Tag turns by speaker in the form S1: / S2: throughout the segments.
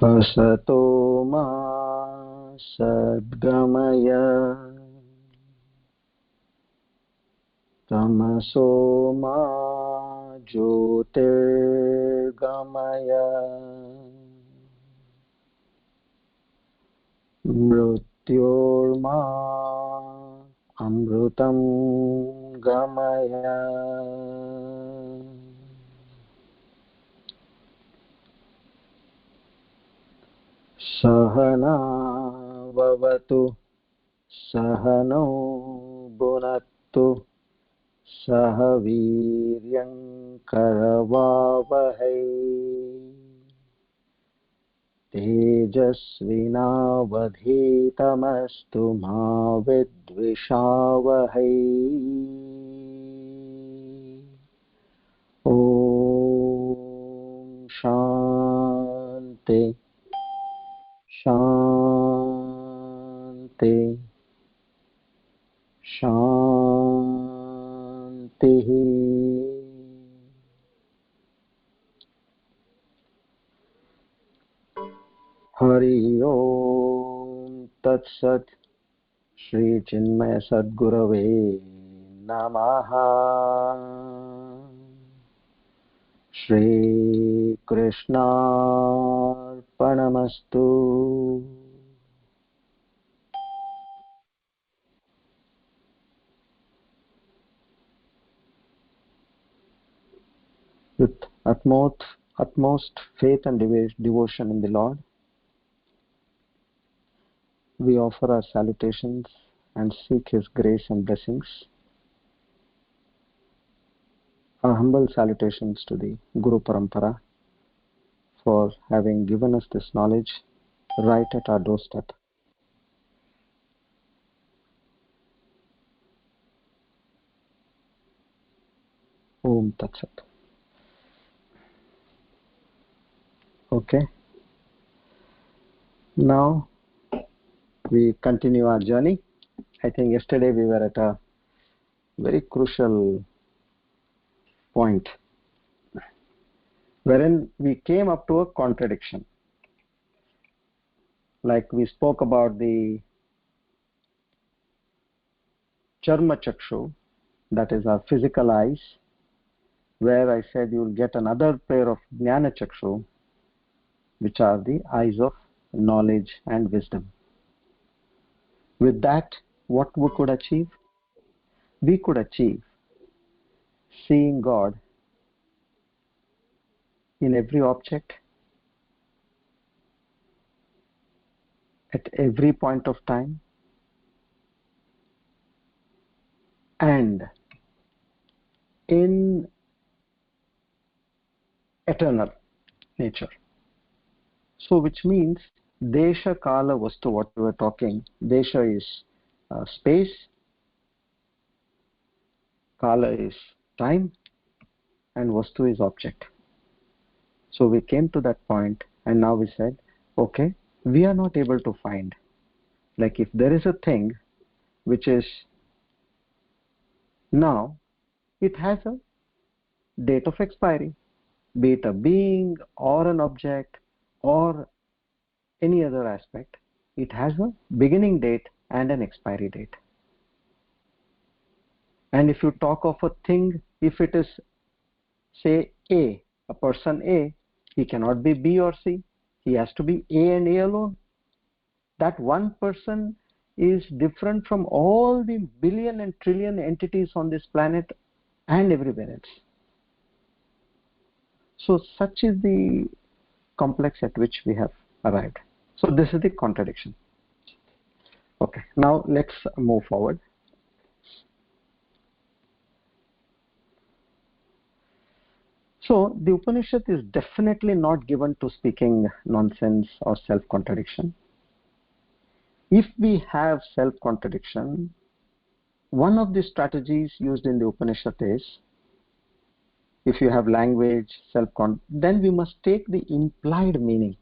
S1: असतो मा सद्गमय तमसो मा ज्योतिर्गमय मृत्योर्मा अमृतं गमय। सहना भवतु सहनौ भुनक्तु सह वीर्यं करवावहै तेजस्विनावधीतमस्तु मा विद्विषावहै। ॐ शान्ति शान्ति शान्तिः। हरि ओम तत्सत्। श्री चिन्मय सद्गुरवे नमः। Shri कृष्णार्पणमस्तु। With utmost faith and devotion in the Lord, we offer our salutations and seek His grace and blessings. Our humble salutations to the Guru Parampara for having given us this knowledge right at our doorstep. Om Tat Sat. Okay. Now we continue our journey. I think yesterday we were at a very crucial point wherein we came up to a contradiction. Like we spoke about the Charma Chakshu, that is our physical eyes, where I said you will get another pair of Jnana Chakshu, which are the eyes of knowledge and wisdom. With that, what we could achieve? We could achieve seeing God in every object, at every point of time, and in eternal nature. So which means Desha Kala Vastu, what we were talking, Desha is space, Kala is time, and Vastu is object. So we came to that point, and now we said, okay, we are not able to find. Like if there is a thing which is now, it has a date of expiry, be it a being or an object or any other aspect. It has a beginning date and an expiry date. And if you talk of a thing, if it is, say, a person A, he cannot be B or C. He has to be A and A alone. That one person is different from all the billion and trillion entities on this planet and everywhere else. So such is the complex at which we have arrived. So this is the contradiction. Okay, now let's move forward. So the Upanishad is definitely not given to speaking nonsense or self-contradiction. If we have self-contradiction, one of the strategies used in the Upanishad is, if you have language, then we must take the implied meaning.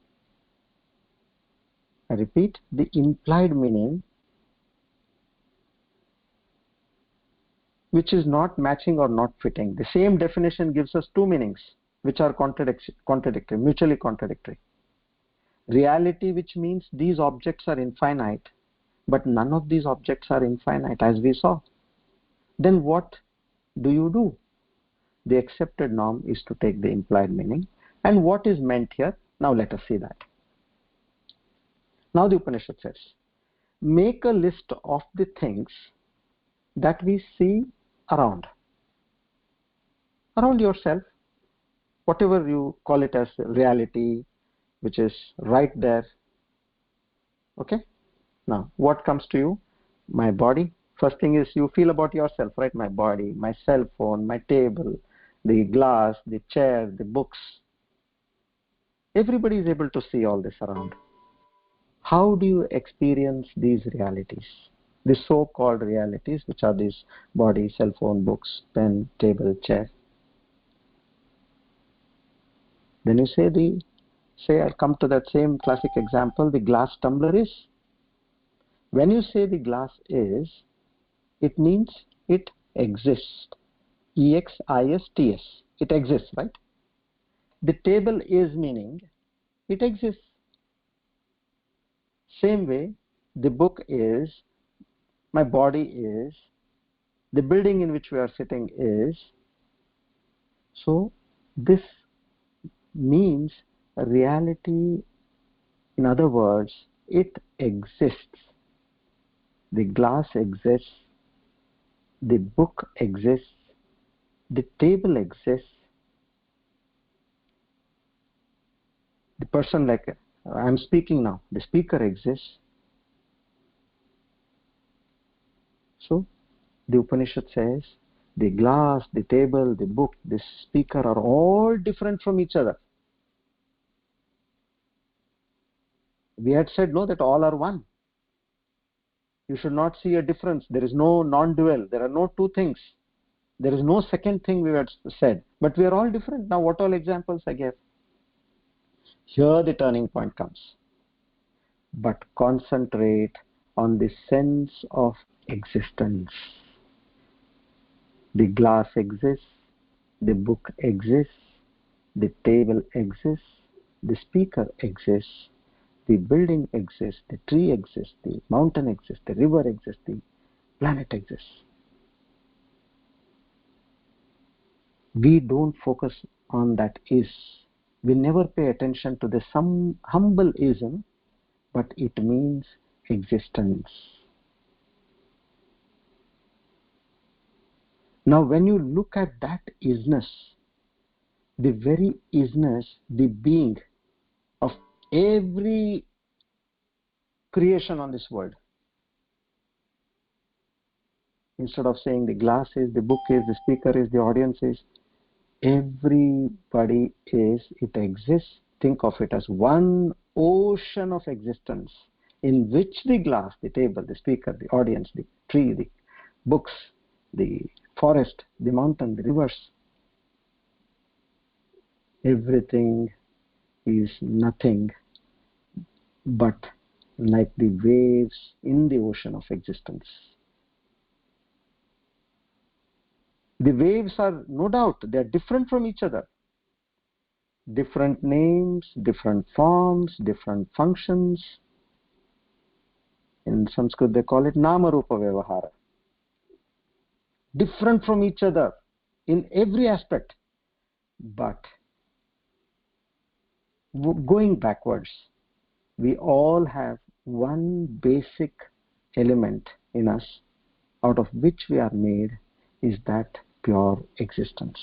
S1: I repeat, the implied meaning which is not matching or not fitting. The same definition gives us two meanings which are contradictory, mutually contradictory. Reality, which means these objects are infinite, but none of these objects are infinite, as we saw. Then what do? The accepted norm is to take the implied meaning. And what is meant here? Now let us see that. Now the Upanishad says, make a list of the things that we see around yourself, whatever you call it as reality, which is right there. Okay? Now, what comes to you? My body. First thing is you feel about yourself, right? My body, my cell phone, my table, the glass, the chair, the books. Everybody is able to see all this around. How do you experience these realities? The so-called realities, which are these body, cell phone, books, pen, table, chair. Then you say, I'll come to that same classic example, the glass tumbler is. When you say the glass is, it means it exists. E-X-I-S-T-S. It exists, right? The table is meaning it exists. Same way, the book is, my body is, the building in which we are sitting is. So this means reality, in other words, it exists. The glass exists, the book exists, the table exists, the person, like I'm speaking now, the speaker exists. So the Upanishad says the glass, the table, the book, the speaker are all different from each other. We had said, no, that all are one. You should not see a difference. There is no non-dual. There are no two things. There is no second thing we had said. But we are all different. Now, what all examples I gave? Here the turning point comes. But concentrate on the sense of existence. The glass exists. The book exists. The table exists. The speaker exists. The building exists, the tree exists, the mountain exists, the river exists, the planet exists. We don't focus on that is. We never pay attention to the some humble ism, but it means existence. Now when you look at that isness, the very isness, the being of every creation on this world. Instead of saying the glass is, the book is, the speaker is, the audience is, everybody is, it exists. Think of it as one ocean of existence in which the glass, the table, the speaker, the audience, the tree, the books, the forest, the mountain, the rivers, everything is nothing but like the waves in the ocean of existence. The waves are, no doubt, they are different from each other. Different names, different forms, different functions. In Sanskrit they call it Nama Rupa Vyavahara. Different from each other in every aspect. But going backwards, we all have one basic element in us out of which we are made, is that pure existence.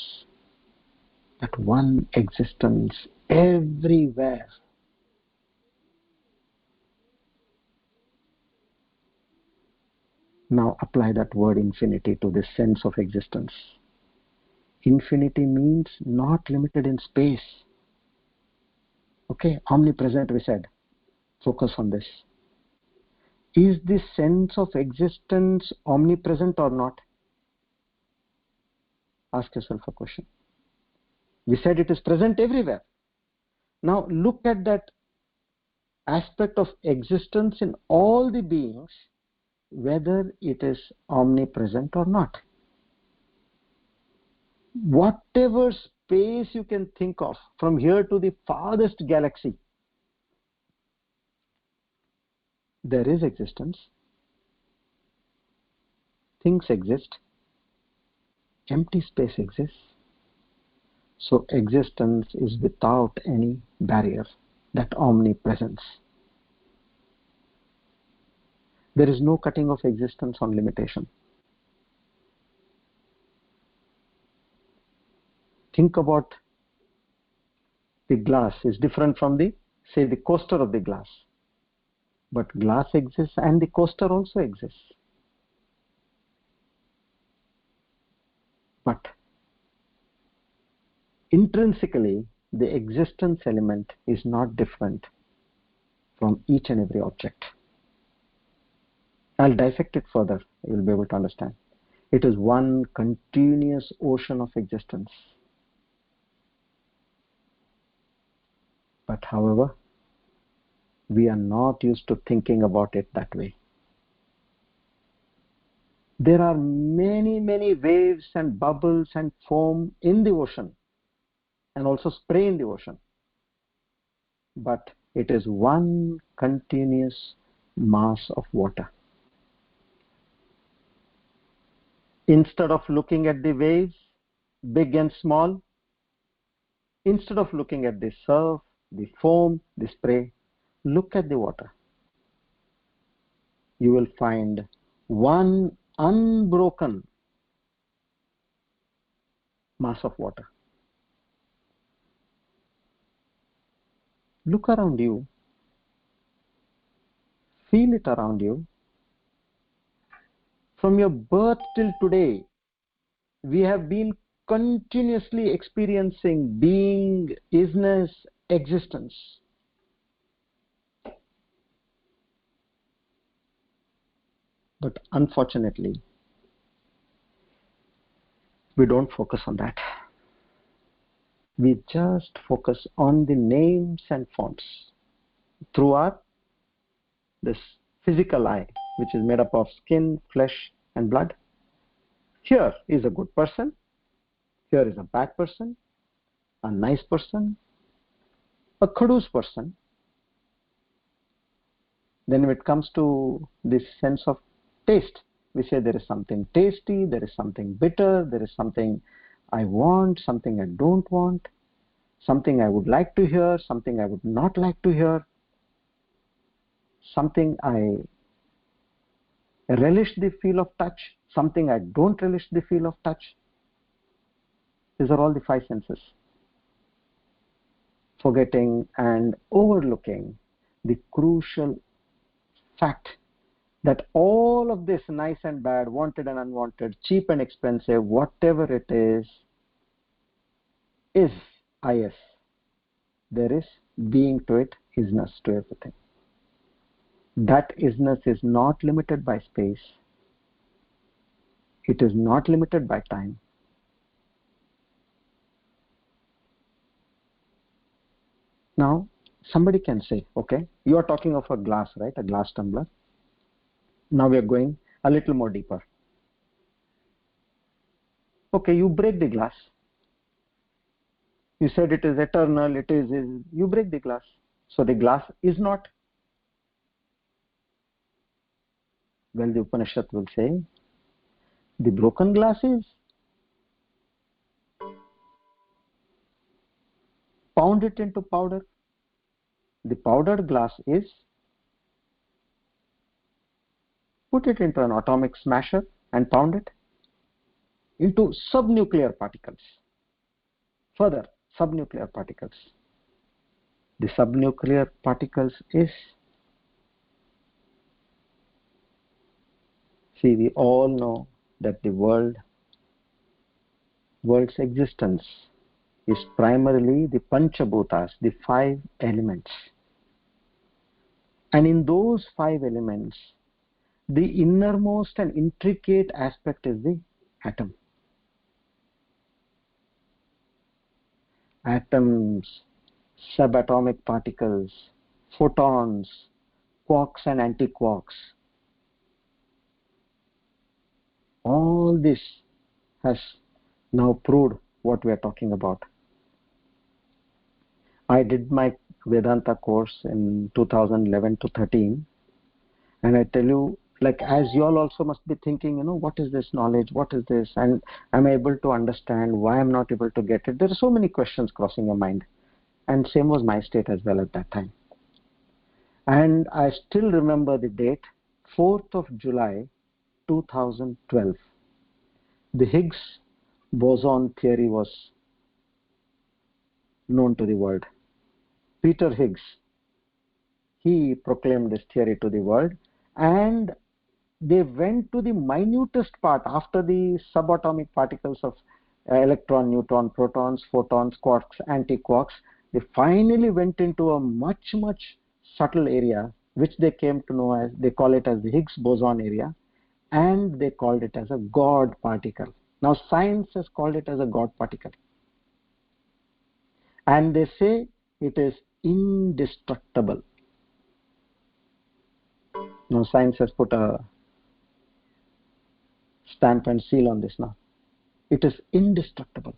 S1: That one existence everywhere. Now apply that word infinity to this sense of existence. Infinity means not limited in space. Okay, omnipresent we said. Focus on this. Is this sense of existence omnipresent or not? Ask yourself a question. We said it is present everywhere. Now look at that aspect of existence in all the beings, whether it is omnipresent or not. Whatever space you can think of, from here to the farthest galaxy, there is existence, things exist, empty space exists. So existence is without any barrier, that omnipresence. There is no cutting of existence on limitation. Think about the glass is different from the, say, the coaster of the glass. But glass exists and the coaster also exists. But intrinsically, the existence element is not different from each and every object. I'll dissect it further. You'll be able to understand. It is one continuous ocean of existence. But however, we are not used to thinking about it that way. There are many, many waves and bubbles and foam in the ocean and also spray in the ocean. But it is one continuous mass of water. Instead of looking at the waves, big and small, instead of looking at the surf, the foam, the spray, look at the water. You will find one unbroken mass of water. Look around you. Feel it around you. From your birth till today, we have been continuously experiencing being, isness, existence. But unfortunately, we don't focus on that. We just focus on the names and forms through this physical eye, which is made up of skin, flesh, and blood. Here is a good person. Here is a bad person, a nice person, a khadus person. Then when it comes to this sense of taste, we say there is something tasty, there is something bitter, there is something I want, something I don't want, something I would like to hear, something I would not like to hear, something I relish the feel of touch, something I don't relish the feel of touch. These are all the five senses. Forgetting and overlooking the crucial fact that all of this nice and bad, wanted and unwanted, cheap and expensive, whatever it is is. There is being to it, isness to everything. That isness is not limited by space. It is not limited by time. Now, somebody can say, okay, you are talking of a glass, right? A glass tumbler. Now we are going a little more deeper. Okay, you break the glass. You said it is eternal, you break the glass. So the glass is not. Well, the Upanishad will say, the broken glass is. Pound it into powder. The powdered glass is. Put it into an atomic smasher and pound it into subnuclear particles. Further, subnuclear particles. The subnuclear particles is. See, we all know that the world's existence is primarily the Panchabhutas, the five elements. And in those five elements, the innermost and intricate aspect is the atom. Atoms, subatomic particles, photons, quarks and antiquarks. All this has now proved what we are talking about. I did my Vedanta course in 2011 to 13, And I tell you, like, as you all also must be thinking, what is this knowledge? What is this? And I'm able to understand why I'm not able to get it. There are so many questions crossing your mind. And same was my state as well at that time. And I still remember the date, 4th of July, 2012. The Higgs boson theory was known to the world. Peter Higgs, he proclaimed this theory to the world, and they went to the minutest part after the subatomic particles of electron, neutron, protons, photons, quarks, antiquarks. They finally went into a much, much subtle area, which they came to know as, they call it as the Higgs boson area, and they called it as a God particle. Now science has called it as a God particle. And they say it is indestructible. Now science has put a stamp and seal on this now. It is indestructible.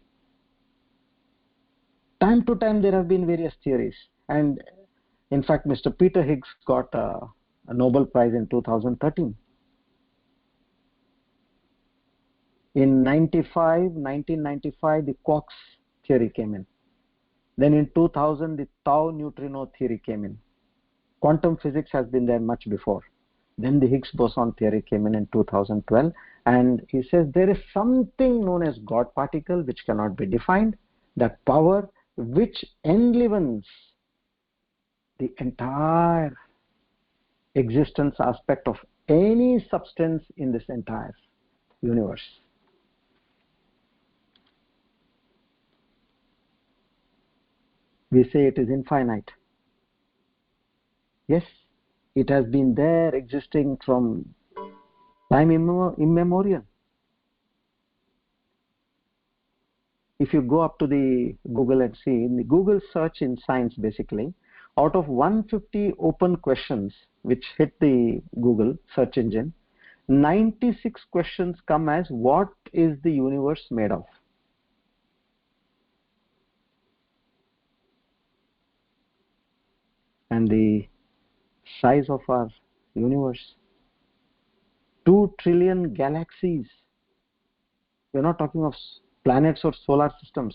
S1: Time to time there have been various theories, and in fact Mr. Peter Higgs got a Nobel Prize in 2013. In 1995 the quarks theory came in. Then in 2000 the tau neutrino theory came in. Quantum physics has been there much before. Then the Higgs boson theory came in 2012, and he says there is something known as God particle which cannot be defined, that power which enlivens the entire existence aspect of any substance in this entire universe. We say it is infinite. Yes, it has been there existing from time immemorial. If you go up to the Google and see, in the Google search in science, basically, out of 150 open questions which hit the Google search engine, 96 questions come as, what is the universe made of? And the size of our universe, 2 trillion galaxies. We're not talking of planets or solar systems.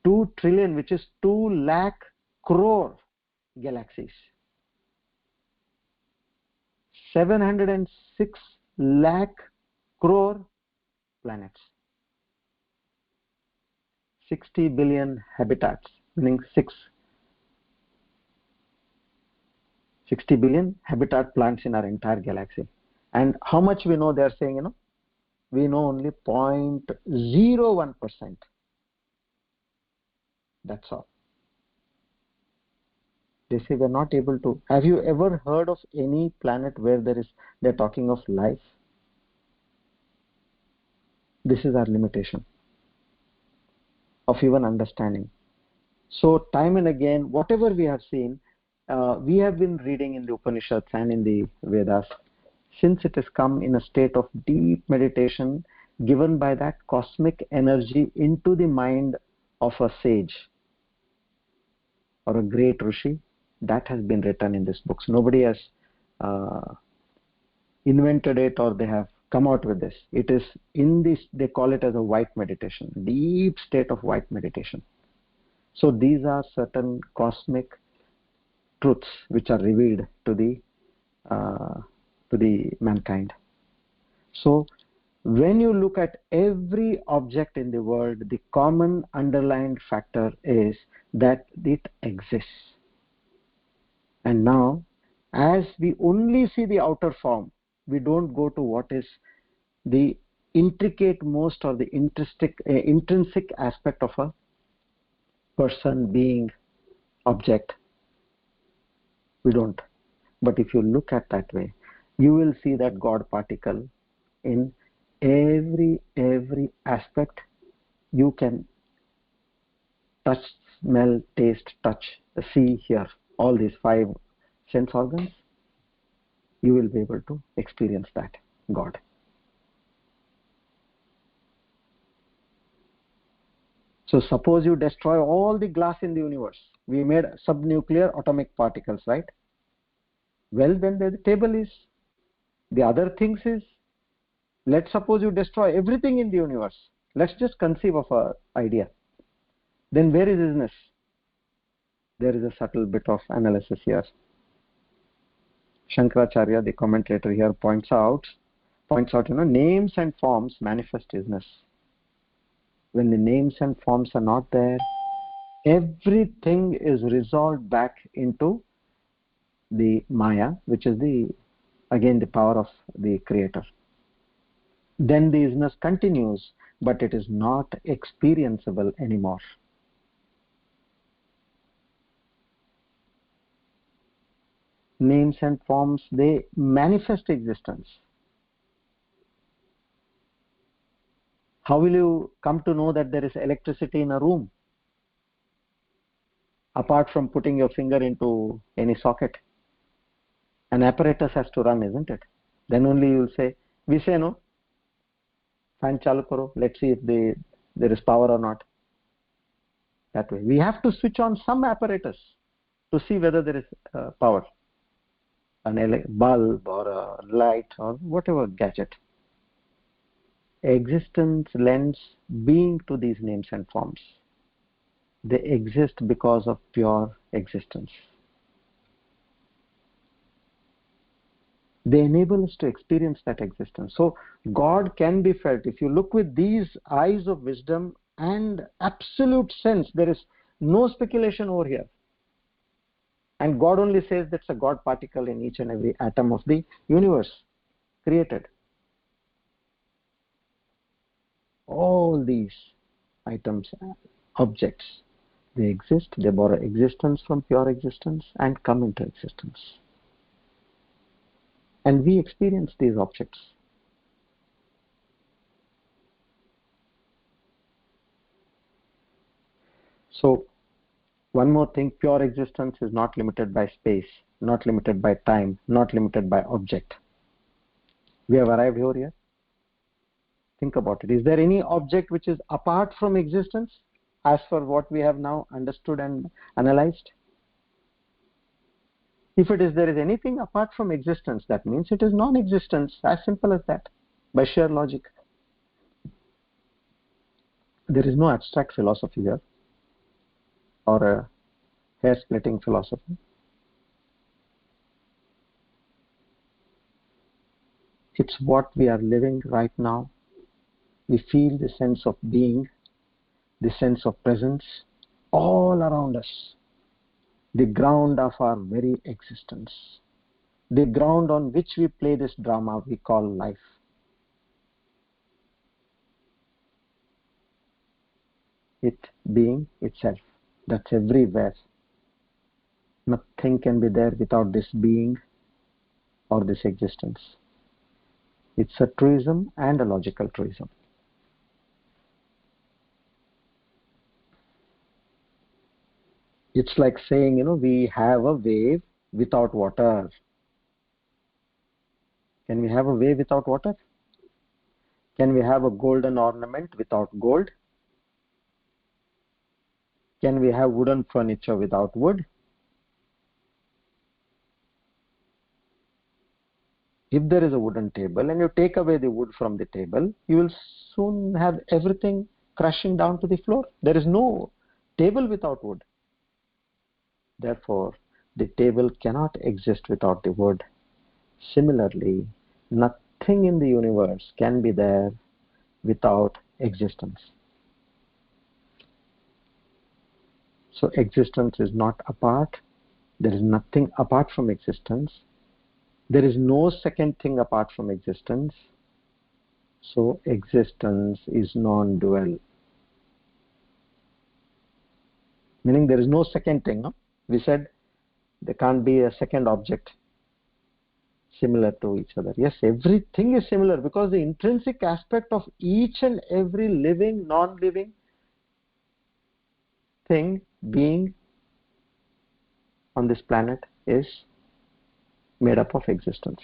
S1: 2 trillion, which is 2 lakh crore galaxies. 706 lakh crore planets. 60 billion habitats, meaning 60 billion habitat plants in our entire galaxy. And how much we know, they are saying, we know only 0.01%. That's all. They say we're not able to. Have you ever heard of any planet where they're talking of life? This is our limitation of even understanding. So time and again, whatever we have seen, we have been reading in the Upanishads and in the Vedas, since it has come in a state of deep meditation given by that cosmic energy into the mind of a sage or a great Rishi, that has been written in these books. Nobody has invented it, or they have come out with this. It is in this, they call it as a white meditation, deep state of white meditation. So these are certain cosmic truths which are revealed to the mankind. So when you look at every object in the world, the common underlying factor is that it exists. And now, as we only see the outer form, we don't go to what is the intricate most or the intrinsic aspect of a person, being, object. We don't. But if you look at that way, you will see that God particle in every aspect. You can touch, smell, taste, touch, see, hear, all these 5 sense organs. You will be able to experience that God. So suppose you destroy all the glass in the universe. We made subnuclear atomic particles, right? Well, then the table is. The other things is, let's suppose you destroy everything in the universe. Let's just conceive of an idea. Then where is isness? There is a subtle bit of analysis here. Shankaracharya, the commentator here, points out, names and forms manifest isness. When the names and forms are not there, everything is resolved back into the Maya, which is again the power of the Creator. Then the isness continues, but it is not experienceable anymore. Names and forms, they manifest existence. How will you come to know that there is electricity in a room? Apart from putting your finger into any socket. An apparatus has to run, isn't it? Then only you will say, we say no, fan chalu karo, let's see if there is power or not. That way. We have to switch on some apparatus to see whether there is power. A bulb or a light or whatever gadget. Existence lends being to these names and forms. They exist because of pure existence. They enable us to experience that existence. So God can be felt. If you look with these eyes of wisdom and absolute sense, there is no speculation over here. And God only says that's a God particle in each and every atom of the universe created. All these items, objects, they exist, they borrow existence from pure existence and come into existence. And we experience these objects. So, one more thing, pure existence is not limited by space, not limited by time, not limited by object. We have arrived over here. Think about it. Is there any object which is apart from existence as for what we have now understood and analyzed? If there is anything apart from existence, that means it is non-existence, as simple as that, by sheer logic. There is no abstract philosophy here, or a hair-splitting philosophy. It's what we are living right now. We feel the sense of being, the sense of presence all around us. The ground of our very existence. The ground on which we play this drama we call life. It being itself. That's everywhere. Nothing can be there without this being or this existence. It's a truism and a logical truism. It's like saying, we have a wave without water. Can we have a wave without water? Can we have a golden ornament without gold? Can we have wooden furniture without wood? If there is a wooden table and you take away the wood from the table, you will soon have everything crashing down to the floor. There is no table without wood. Therefore, the table cannot exist without the wood. Similarly, nothing in the universe can be there without existence. So existence is not apart. There is nothing apart from existence. There is no second thing apart from existence. So existence is non-dual. Meaning there is no second thing. No? We said there can't be a second object similar to each other. Yes, everything is similar because the intrinsic aspect of each and every living, non-living thing, being on this planet is made up of existence.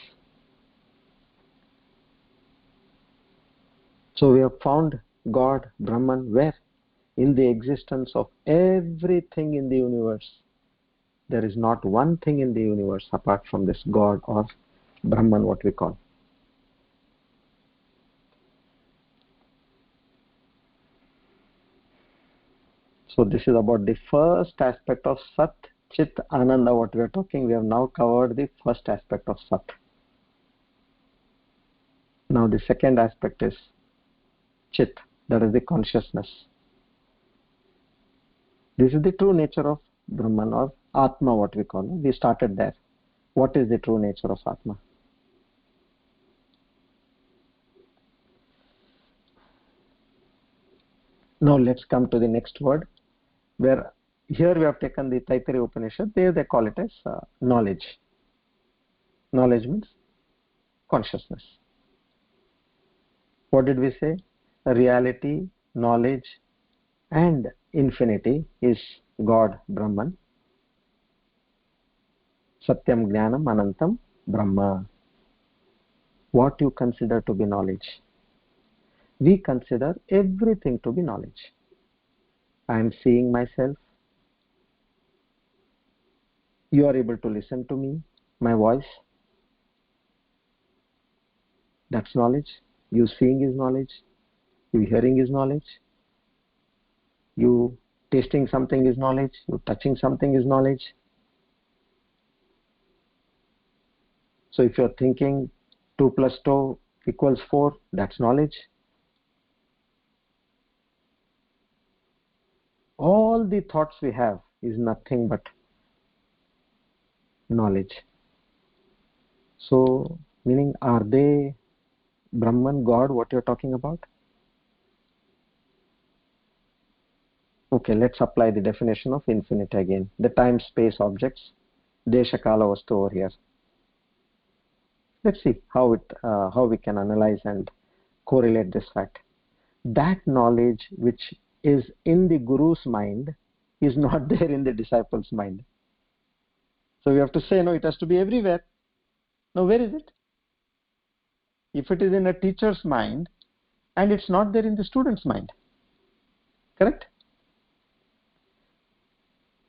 S1: So we have found God, Brahman, where? In the existence of everything in the universe. there is not one thing in the universe apart from this God or Brahman, what we call. So this is about the first aspect of Sat, Chit, Ananda, what we are talking. We have now covered the first aspect of Sat. Now the second aspect is Chit, that is the consciousness. This is the true nature of Brahman or Atma, what we call it. We started there. What is the true nature of Atma? Now let's come to the next word, where here we have taken the Taittiriya Upanishad. There they call it as knowledge. Knowledge means consciousness. What did we say? Reality, knowledge, and infinity is God, Brahman. Satyam Jnanam Anantam Brahma. What you consider to be knowledge? We consider everything to be knowledge. I am seeing myself. You are able to listen to me, my voice. That's knowledge. You seeing is knowledge. You hearing is knowledge. You tasting something is knowledge. You touching something is knowledge. So if you're thinking 2 plus 2 equals 4, that's knowledge. All the thoughts we have is nothing but knowledge. So, meaning, are they Brahman, God, what you're talking about? Okay, let's apply the definition of infinite again. The time, space, objects, Desha, Kala, Vastu over here. Let's see how we can analyze and correlate this fact. That knowledge which is in the Guru's mind is not there in the disciple's mind. So we have to say, no, it has to be everywhere. Now, where is it? If it is in a teacher's mind and it's not there in the student's mind, correct?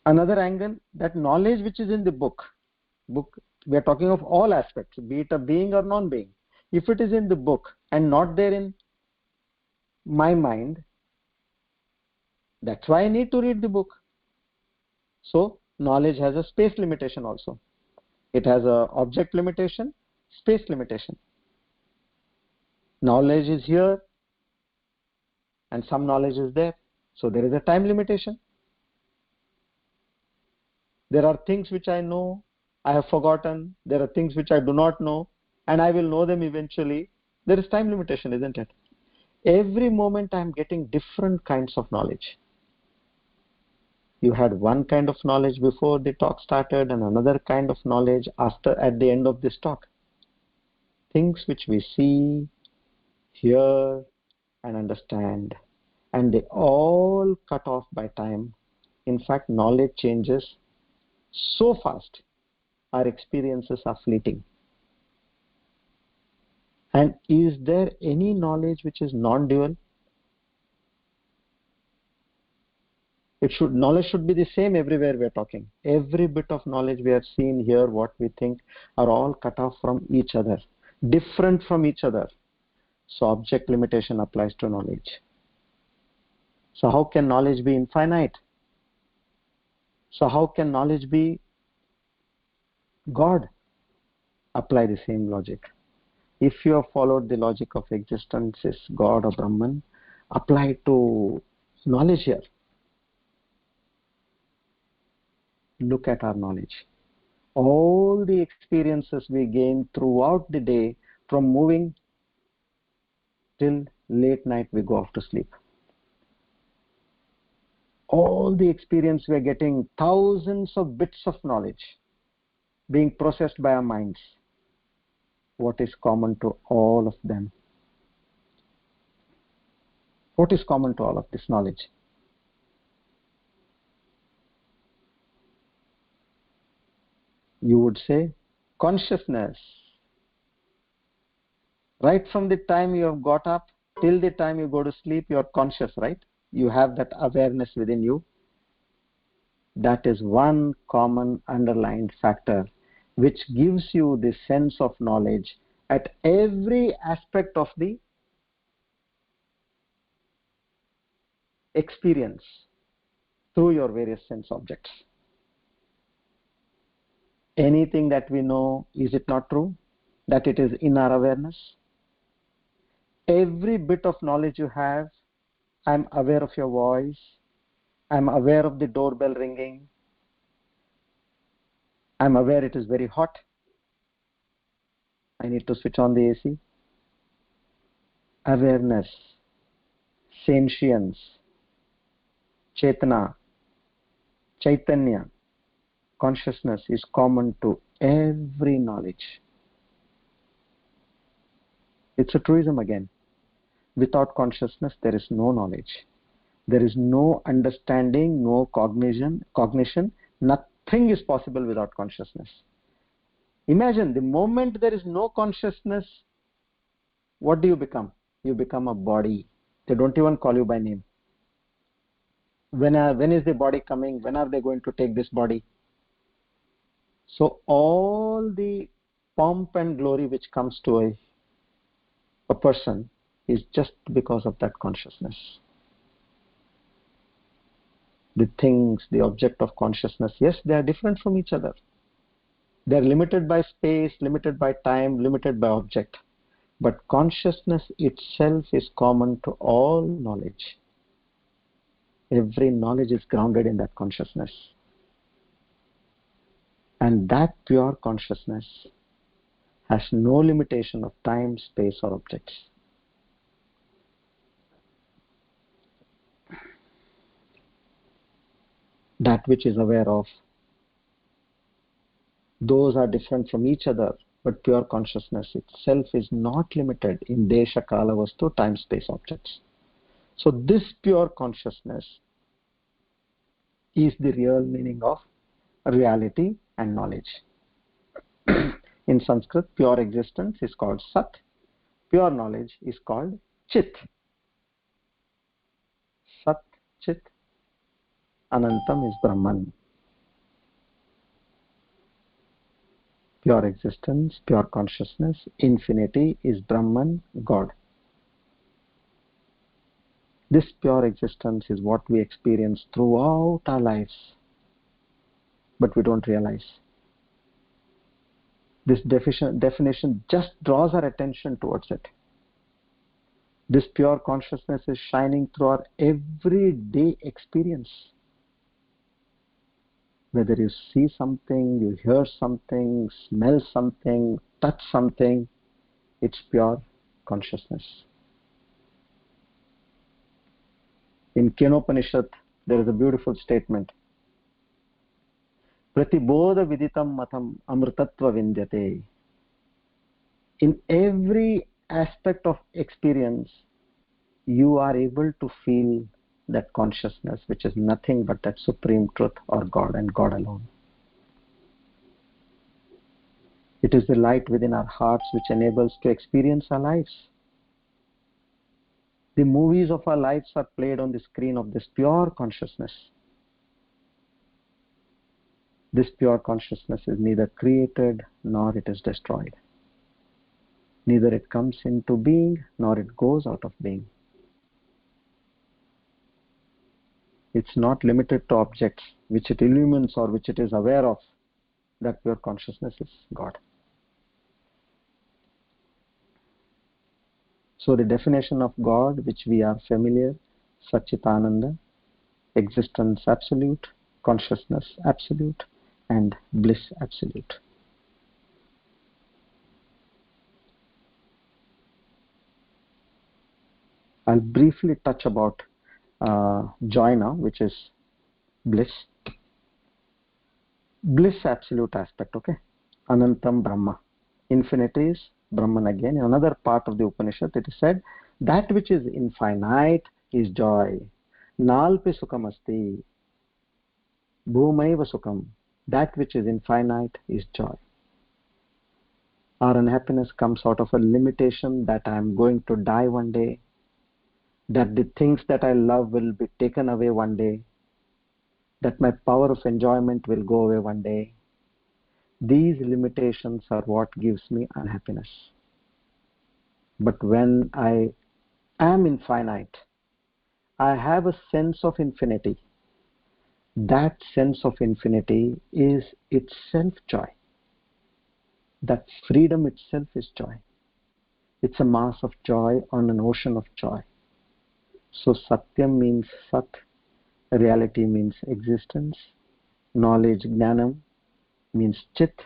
S1: Another angle, that knowledge which is in the book, we are talking of all aspects, be it a being or non-being. If it is in the book and not there in my mind, that's why I need to read the book. So knowledge has a space limitation also. It has a object limitation, space limitation. Knowledge is here and some knowledge is there. So there is a time limitation. There are things which I know, I have forgotten. There are things which I do not know, and I will know them eventually. There is time limitation, isn't it? Every moment I am getting different kinds of knowledge. You had one kind of knowledge before the talk started and another kind of knowledge at the end of this talk. Things which we see, hear, and understand, and they all cut off by time. In fact, knowledge changes so fast, our experiences are fleeting. And is there any knowledge which is non-dual? Knowledge should be the same everywhere we are talking. Every bit of knowledge we have seen, here, what we think, are all cut off from each other, different from each other. So object limitation applies to knowledge. So how can knowledge be infinite? So how can knowledge be God? Apply the same logic. If you have followed the logic of existence is God or Brahman, apply it to knowledge here. Look at our knowledge. All the experiences we gain throughout the day, from moving till late night we go off to sleep. All the experience we are getting, thousands of bits of knowledge being processed by our minds. What is common to all of them? What is common to all of this knowledge? You would say consciousness. Right from the time you have got up till the time you go to sleep, you are conscious, right? You have that awareness within you. That is one common underlined factor which gives you the sense of knowledge at every aspect of the experience through your various sense objects. Anything that we know, is it not true that it is in our awareness? Every bit of knowledge you have, I'm aware of your voice, I'm aware of the doorbell ringing, I'm aware it is very hot, I need to switch on the AC. Awareness, sentience, chetana, chaitanya, consciousness is common to every knowledge. It's a truism again. Without consciousness, there is no knowledge. There is no understanding, no cognition. Nothing is possible without consciousness. Imagine the moment there is no consciousness, what do you become? You become a body. They don't even call you by name. When is the body coming? When are they going to take this body? So all the pomp and glory which comes to a person is just because of that consciousness. The things, the object of consciousness, yes, they are different from each other. They are limited by space, limited by time, limited by object. But consciousness itself is common to all knowledge. Every knowledge is grounded in that consciousness. And that pure consciousness has no limitation of time, space, or objects. That which is aware of, those are different from each other, but pure consciousness itself is not limited in desha, kala, vastu, time, space, objects. So this pure consciousness is the real meaning of reality and knowledge. In Sanskrit, pure existence is called Sat. Pure knowledge is called Chit. Sat, Chit, Anantam is Brahman. Pure existence, pure consciousness, infinity is Brahman, God. This pure existence is what we experience throughout our lives, but we don't realize. This definition just draws our attention towards it. This pure consciousness is shining through our everyday experience. Whether you see something, you hear something, smell something, touch something, it's pure consciousness. In Kenopanishad, there is a beautiful statement. Pratibodha viditam matam amritatva vindyate. In every aspect of experience, you are able to feel that consciousness, which is nothing but that supreme truth or God and God alone. It is the light within our hearts which enables to experience our lives. The movies of our lives are played on the screen of this pure consciousness. This pure consciousness is neither created nor it is destroyed. Neither it comes into being nor it goes out of being. It's not limited to objects which it illumines or which it is aware of. That pure consciousness is God. So the definition of God which we are familiar, Satchitananda, existence absolute, consciousness absolute, and bliss absolute. I'll briefly touch about joy now, which is bliss. Bliss absolute aspect, okay? Anantam Brahma. Infinity is Brahman again. In another part of the Upanishad, it is said, that which is infinite is joy. Nalpi sukham asti. Bhumaiva sukham. That which is infinite is joy. Our unhappiness comes out of a limitation that I am going to die one day, that the things that I love will be taken away one day, that my power of enjoyment will go away one day. These limitations are what gives me unhappiness. But when I am infinite, I have a sense of infinity. That sense of infinity is itself joy. That freedom itself is joy. It's a mass of joy on an ocean of joy. So Satyam means Sat, reality means existence, knowledge, Jnanam, means Chit.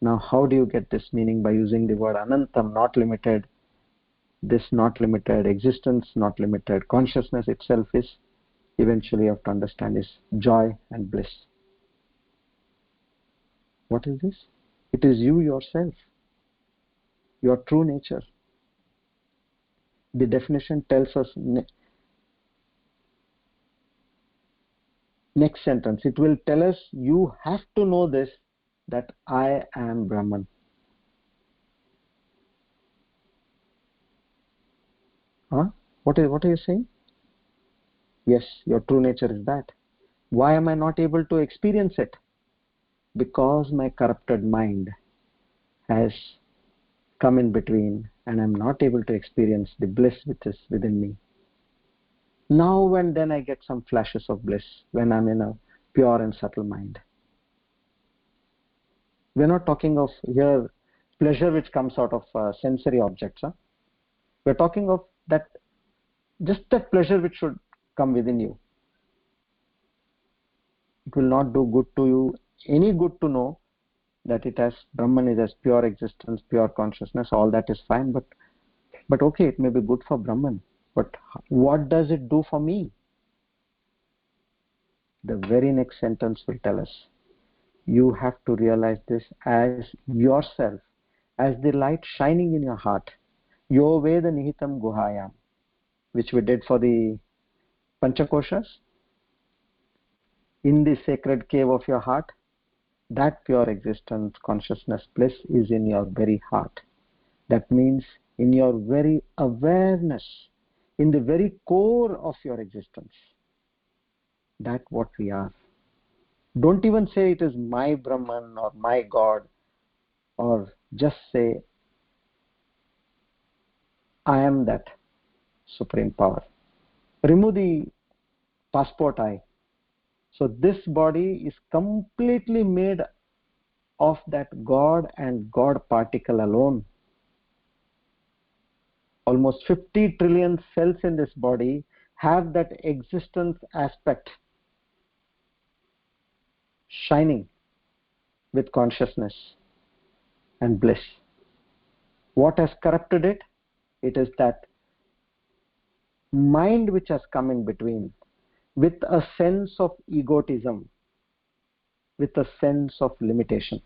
S1: Now how do you get this meaning? By using the word Anantam, not limited. This not limited, existence not limited, consciousness itself is, eventually you have to understand, is joy and bliss. What is this? It is you yourself, your true nature. The definition tells us, next sentence, it will tell us, you have to know this, that I am Brahman. Huh? What are you saying? Yes, your true nature is that. Why am I not able to experience it? Because my corrupted mind has come in between and I'm not able to experience the bliss which is within me. Now and then I get some flashes of bliss when I'm in a pure and subtle mind. We're not talking of here pleasure which comes out of sensory objects. Huh? We're talking of that, just that pleasure which should come within you. It will not do good to you, any good to know that it has, Brahman is as pure existence, pure consciousness, all that is fine, but okay, it may be good for Brahman, but what does it do for me? The very next sentence will tell us, you have to realize this as yourself, as the light shining in your heart. Yo Veda Nihitam Guhayam, which we did for the Panchakoshas. In the sacred cave of your heart, that pure existence, consciousness, bliss is in your very heart. That means in your very awareness, in the very core of your existence. That's what we are. Don't even say it is my Brahman or my God, or just say, I am that supreme power. Remove the passport I. So this body is completely made of that God and God particle alone. Almost 50 trillion cells in this body have that existence aspect shining with consciousness and bliss. What has corrupted it? It is that mind which has come in between, with a sense of egotism, with a sense of limitation.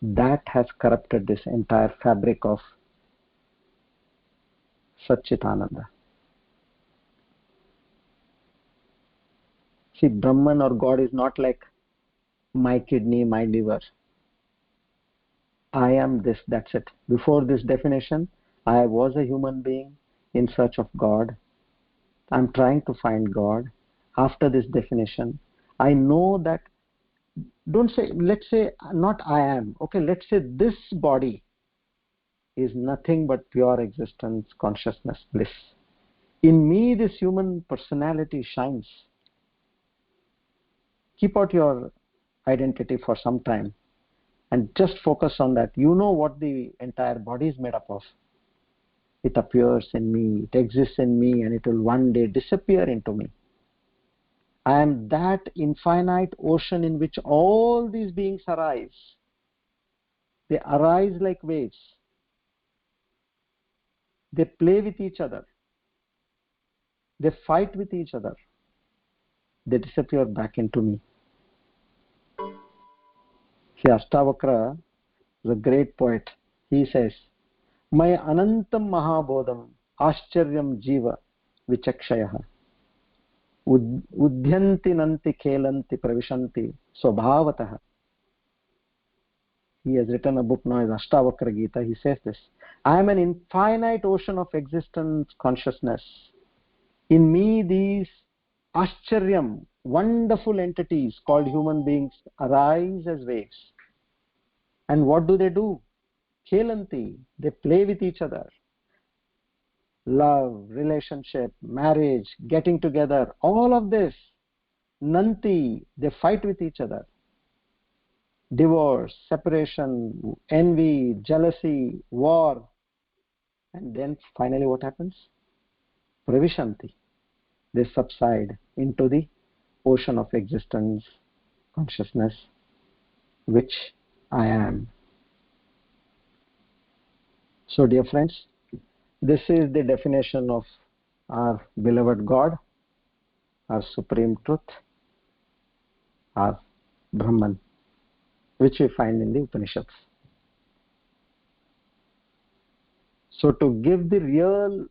S1: That has corrupted this entire fabric of Satchitananda. See, Brahman or God is not like my kidney, my liver. I am this, that's it. Before this definition, I was a human being in search of God. I'm trying to find God. After this definition, I know that, don't say, let's say not I am. Okay, let's say this body is nothing but pure existence, consciousness, bliss. In me, this human personality shines. Keep out your identity for some time and just focus on that. You know what the entire body is made up of. It appears in me, it exists in me, and it will one day disappear into me. I am that infinite ocean in which all these beings arise. They arise like waves. They play with each other. They fight with each other. They disappear back into me. See, Ashtavakra is a great poet. He says, Maya anantam mahabodham ascharyam jiva vichakshayah udhyanti nanti khelanti pravishanti swabhavatah. He has written a book now, is Ashtavakra Gita. He says this, I am an infinite ocean of existence, consciousness. In me these ascharyam, wonderful entities called human beings arise as waves. And what do? Khelanti, they play with each other. Love, relationship, marriage, getting together, all of this. Nanti, they fight with each other. Divorce, separation, envy, jealousy, war. And then finally what happens? Pravishanti. They subside into the ocean of existence, consciousness, which I am. So dear friends, this is the definition of our beloved God, our supreme truth, our Brahman, which we find in the Upanishads. So to give the real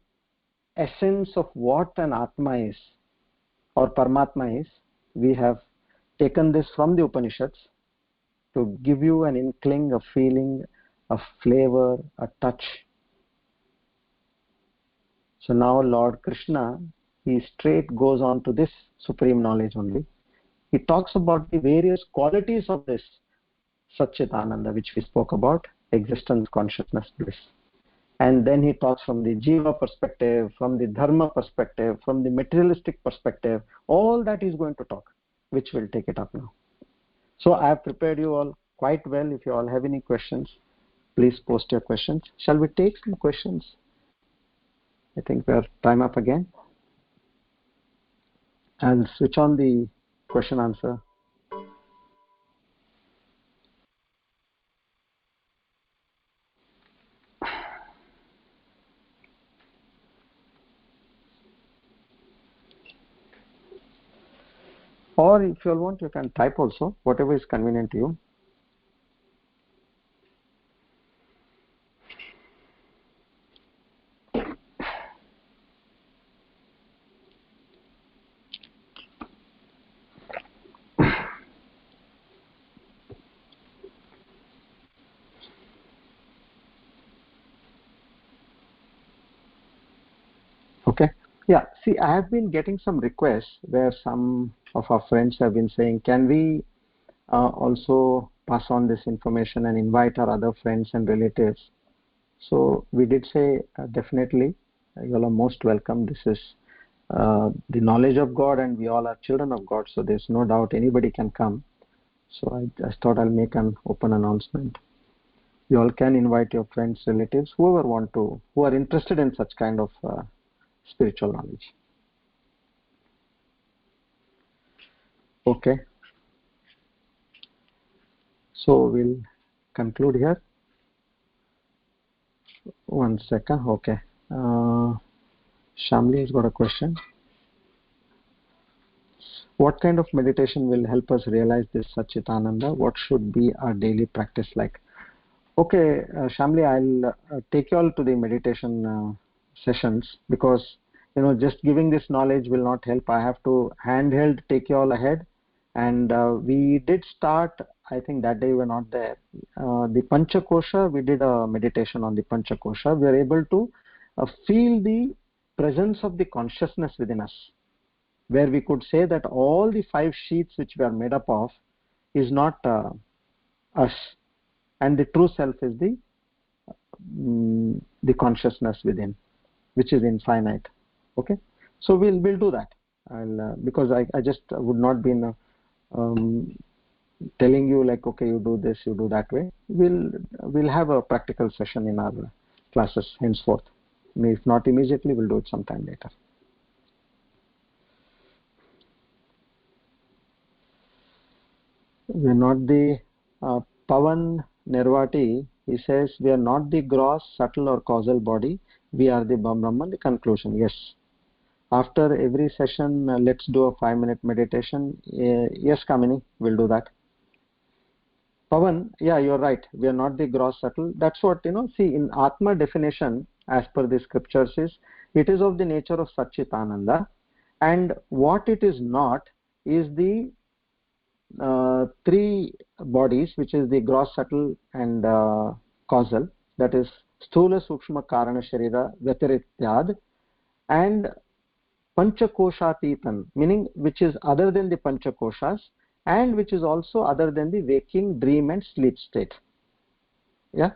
S1: essence of what an Atma is or Paramatma is, we have taken this from the Upanishads to give you an inkling, a feeling, a flavor, a touch. So now Lord Krishna, he straight goes on to this supreme knowledge only. He talks about the various qualities of this Satchitananda, which we spoke about, existence, consciousness, bliss. And then he talks from the Jiva perspective, from the Dharma perspective, from the materialistic perspective. All that he's going to talk, which we'll take it up now. So I have prepared you all quite well. If you all have any questions, please post your questions. Shall we take some questions? I think we're time up again. I'll switch on the question answer. Or if you all want, you can type also, whatever is convenient to you. Okay. Yeah. See, I have been getting some requests where some of our friends have been saying, can we also pass on this information and invite our other friends and relatives? So we did say definitely, you all are most welcome. This is the knowledge of God, and we all are children of God. So there's no doubt anybody can come. So I just thought I'll make an open announcement. You all can invite your friends, relatives, whoever want to, who are interested in such kind of spiritual knowledge. Okay. So we'll conclude here. One second. Okay. Shamli has got a question. What kind of meditation will help us realize this Satchitananda? What should be our daily practice like? Okay, Shamli, I'll take you all to the meditation sessions, because just giving this knowledge will not help. I have to handheld take you all ahead, and we did start. I think that day we were not there. The Panchakosha, we did a meditation on the Panchakosha. We are able to feel the presence of the consciousness within us, where we could say that all the 5 sheets which we are made up of is not us, and the true self is the consciousness within, which is infinite. Okay, so we'll do that. Because I just would not be in telling you like, okay, you do this, you do that way. We'll have a practical session in our classes henceforth. If not immediately, we'll do it sometime later. We're not the Pavan Nirvati, he says, we are not the gross, subtle or causal body. We are the Brahman, the conclusion. Yes. After every session, let's do a 5-minute meditation. Yes, Kamini, we'll do that. Pavan, yeah, you're right. We are not the gross, subtle. That's what, see, in Atma definition, as per the scriptures, it is of the nature of Satchitananda. And what it is not is the 3 bodies, which is the gross, subtle and causal, that is Sthula, Sukshma, Karana, Sharira, Vyatirityad, and Panchakoshathitan, meaning which is other than the Panchakoshas and which is also other than the waking, dream and sleep state. Yeah?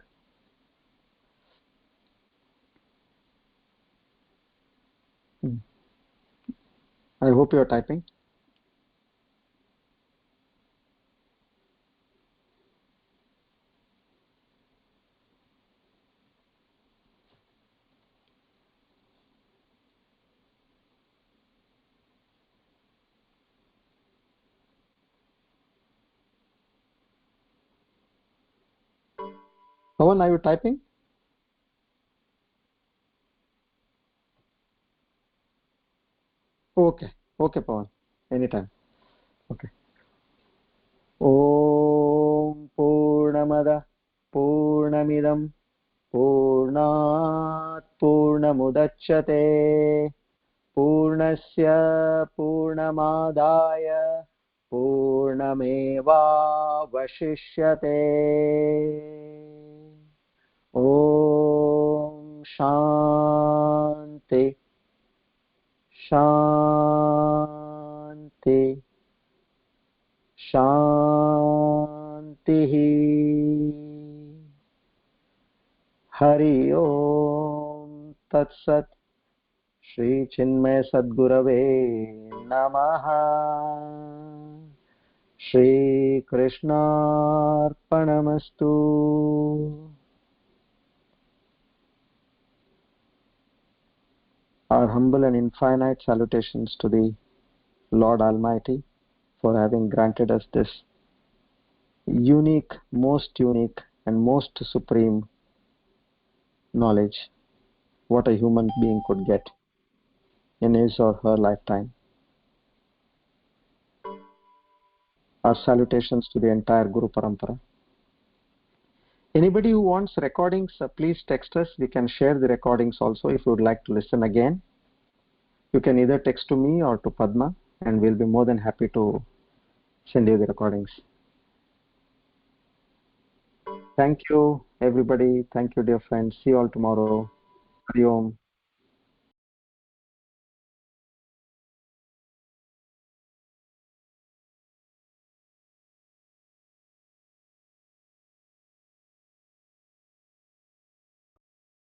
S1: I hope you are typing. Pawan, are you typing? Okay. Okay, Pawan. Anytime. Okay. Om Purnamada Purnamidam Purnat Purnamudachyate Purnasya Purnamadaya Purnamevavashishyate. Om Shanti Shanti Shanti. Hari Om Tat Sat. Shri Chinmay Sadgurave Namaha. Shri Krishna Arpanamastu. Our humble and infinite salutations to the Lord Almighty for having granted us this unique, and most supreme knowledge what a human being could get in his or her lifetime. Our salutations to the entire Guru Parampara. Anybody who wants recordings, please text us. We can share the recordings also if you would like to listen again. You can either text to me or to Padma, and we'll be more than happy to send you the recordings. Thank you, everybody. Thank you, dear friends. See you all tomorrow. Hari Om.